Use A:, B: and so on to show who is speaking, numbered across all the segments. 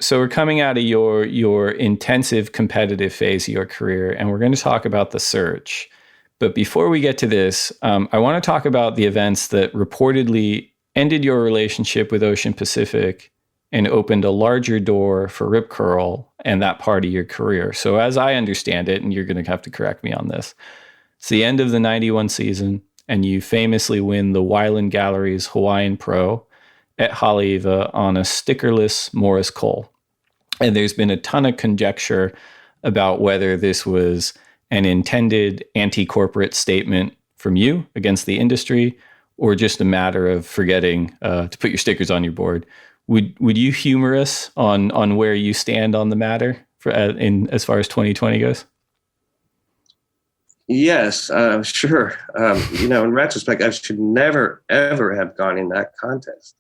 A: So we're coming out of your intensive competitive phase of your career, and we're going to talk about the search. But before we get to this, I want to talk about the events that reportedly ended your relationship with Ocean Pacific and opened a larger door for Rip Curl and that part of your career. So as I understand it, and you're going to have to correct me on this, it's the end of the 91 season, and you famously win the Wyland Galleries Hawaiian Pro at Haleiwa on a stickerless Morris Cole. And there's been a ton of conjecture about whether this was an intended anti-corporate statement from you against the industry, or just a matter of forgetting to put your stickers on your board. Would you humor us on where you stand on the matter for in as far as 2020 goes?
B: Yes, sure. In retrospect, I should never ever have gone in that contest.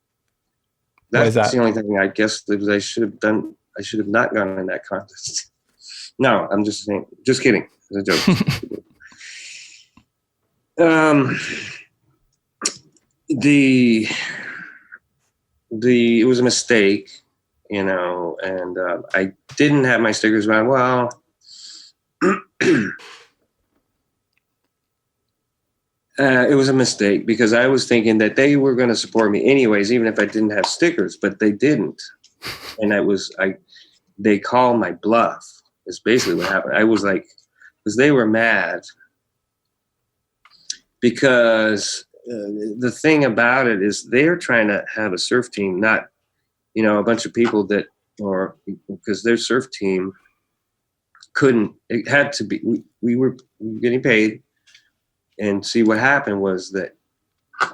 B: That's the only thing I guess that I should have done. I should have not gone in that contest. No, I'm just saying. Just kidding. It's a joke. It was a mistake, and I didn't have my stickers around. Well, it was a mistake because I was thinking that they were going to support me anyways, even if I didn't have stickers, but they didn't. And they called my bluff. Is basically what happened. I was like, because they were mad because the thing about it is they're trying to have a surf team, not, a bunch of people because their surf team it had to be, we were getting paid. And see, what happened was that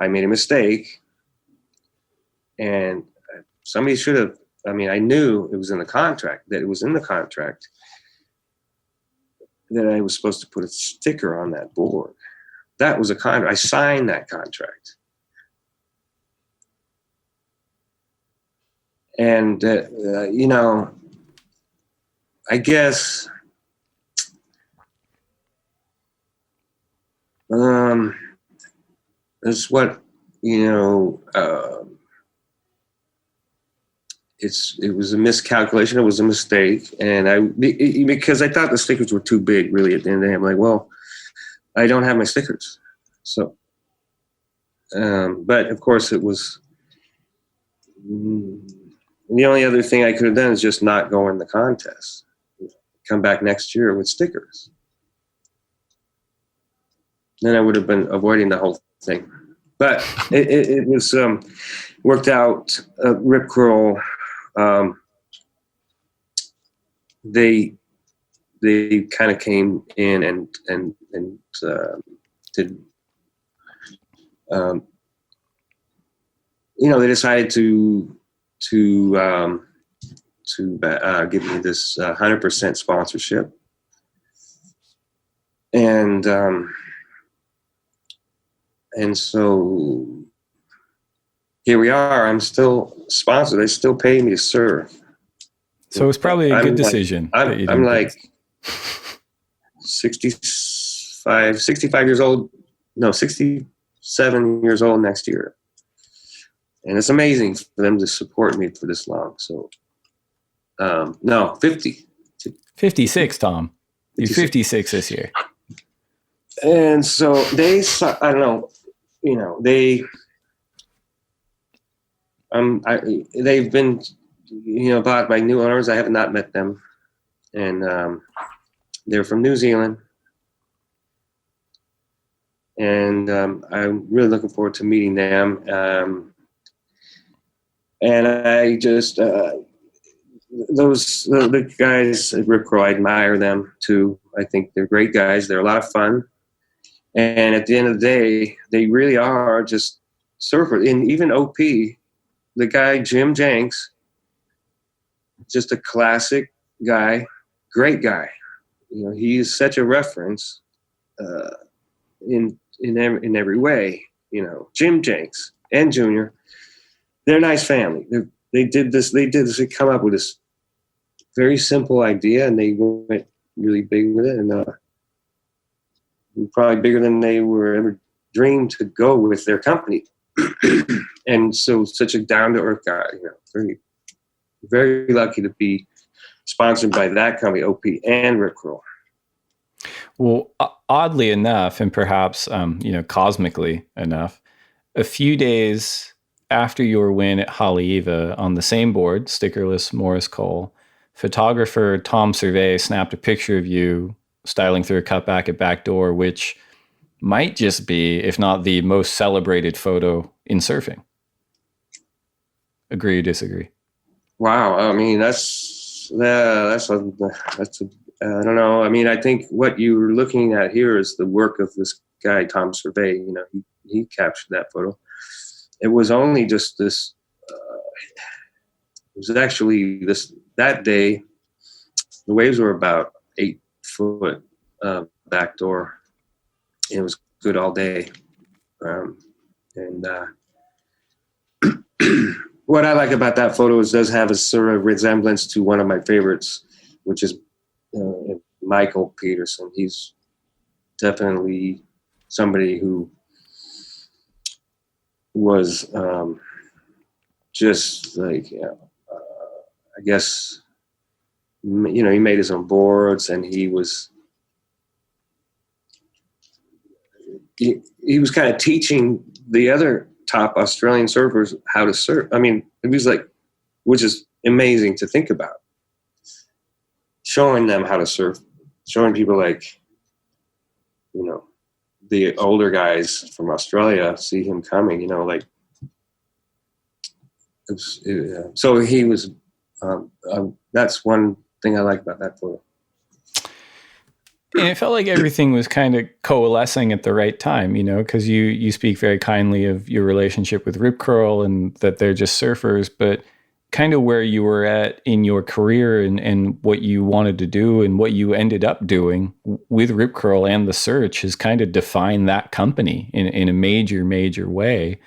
B: I made a mistake, and somebody should have, I knew it was in the contract, that I was supposed to put a sticker on that board. That was a contract. I signed that contract. And, I guess, that's what, it was a miscalculation. It was a mistake. And because I thought the stickers were too big, really, at the end of the day. I'm like, well, I don't have my stickers. So, but of course it was, the only other thing I could have done is just not go in the contest. Come back next year with stickers. Then I would have been avoiding the whole thing. But it was worked out. Rip Curl, they kind of came in and did, they decided to give me this 100% sponsorship, and so here we are. I'm still sponsored. They still pay me to surf.
A: So it's probably a good decision.
B: I'm like 65 years old. No, 67 years old next year. And it's amazing for them to support me for this long. So, 50.
A: 56, Tom. You're 56 this year.
B: And so I don't know, they've been, bought by new owners. I have not met them. And they're from New Zealand. And I'm really looking forward to meeting them. And I just, the guys at Rip Curl, I admire them too. I think they're great guys. They're a lot of fun. And at the end of the day, they really are just surfers. And even OP, the guy, Jim Jenks, just a classic guy, great guy. He is such a reference in every way. Jim Jenks and Junior, they're a nice family. They did this. They come up with this very simple idea, and they went really big with it, and probably bigger than they were ever dreamed to go with their company. And so, such a down to earth guy, very very lucky to be sponsored by that company, OP and Rip Curl.
A: Well, oddly enough, and perhaps cosmically enough, a few days after your win at Haleiwa, on the same board, stickerless Morris Cole, photographer Tom Curren snapped a picture of you styling through a cutback at backdoor, which might just be, if not the most celebrated photo in surfing. Agree or disagree?
B: Wow. I mean, that's I don't know. I mean, I think what you're looking at here is the work of this guy, Tom Curren. You know, he captured that photo. It was only just this, it was actually that day, the waves were about 8 foot backdoor. It was good all day. What I like about that photo is it does have a sort of resemblance to one of my favorites, which is Michael Peterson. He's definitely somebody who was just like, I guess, he made his own boards, and he was kind of teaching the other top Australian surfers how to surf. I mean, it was like, which is amazing to think about. Showing them how to surf, showing people like, the older guys from Australia see him coming, like, so he was, that's one thing I like about that photo.
A: And it felt like everything was kind of coalescing at the right time, because you speak very kindly of your relationship with Rip Curl and that they're just surfers, but kind of where you were at in your career and what you wanted to do and what you ended up doing with Rip Curl and The Search has kind of defined that company in a major, major way.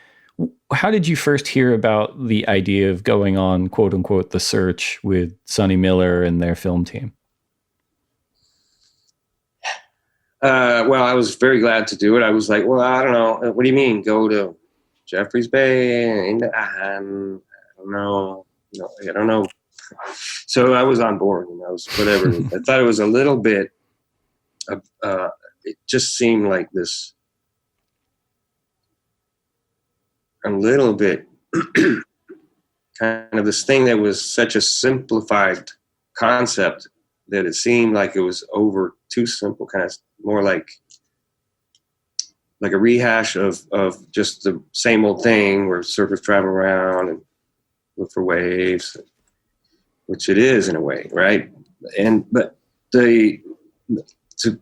A: How did you first hear about the idea of going on, quote unquote, The Search with Sonny Miller and their film team?
B: Well, I was very glad to do it. I was like, well, I don't know. What do you mean? Go to Jeffreys Bay? I don't know. I don't know. So I was on board, I was whatever. I thought it was a little bit, it just seemed like this, a little bit kind of this thing that was such a simplified concept that it seemed like it was over too simple, kind of more like a rehash of just the same old thing where surfers travel around and look for waves, which it is in a way, right? But to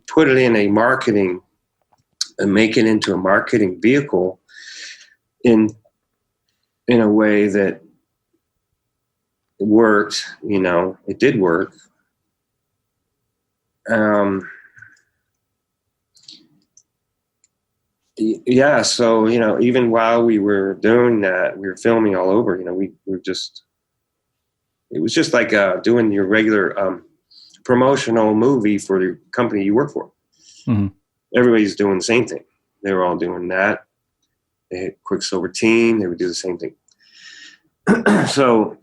B: put it in a marketing and make it into a marketing vehicle in a way that worked, it did work. Yeah, so even while we were doing that, we were filming all over. We were just, it was just like doing your regular promotional movie for the company you work for. Mm-hmm. Everybody's doing the same thing. They were all doing that. They had Quicksilver team. They would do the same thing. So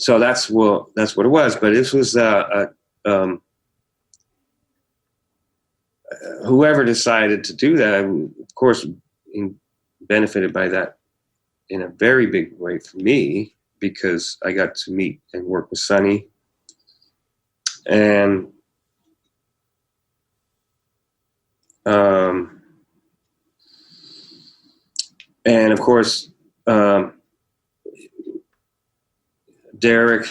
B: that's what it was. But this was whoever decided to do that, of course, benefited by that in a very big way for me, because I got to meet and work with Sonny. And of course, Derek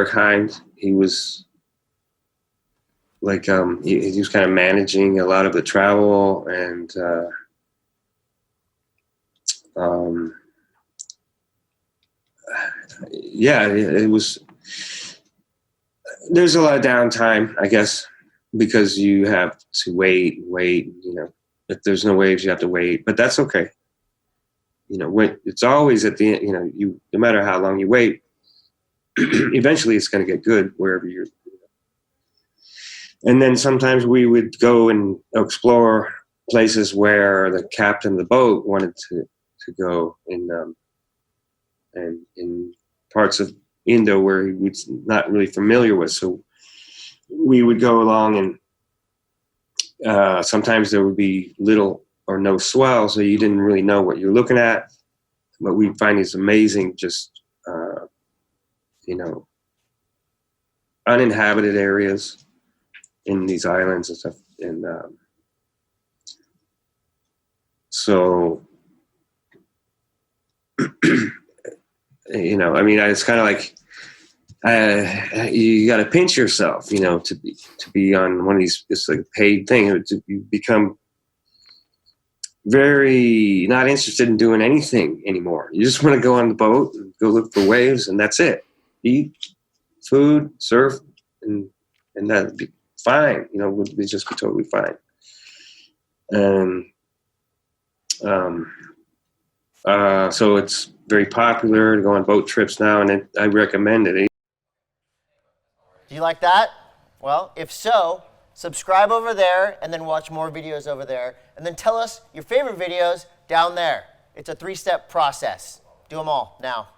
B: Hines, he was like, he was kind of managing a lot of the travel, and yeah, it was, there's a lot of downtime, I guess, because you have to wait, if there's no waves, you have to wait, but that's okay. When it's always at the end, no matter how long you wait, eventually it's going to get good wherever you're. And then sometimes we would go and explore places where the captain of the boat wanted to go in parts of Indo where he was not really familiar with. So we would go along, and sometimes there would be little or no swell, so you didn't really know what you're looking at. But we'd find these amazing, just, uninhabited areas in these islands and stuff. And so, it's kind of like, you got to pinch yourself, to be on one of these. It's like a paid thing. You become very not interested in doing anything anymore. You just want to go on the boat and go look for waves, and that's it. Eat food, surf, and that'd be fine. We'd just be totally fine. And so it's very popular to go on boat trips now, and I recommend it.
C: Do you like that? Well, if so, subscribe over there and then watch more videos over there. And then tell us your favorite videos down there. It's a 3-step process. Do them all now.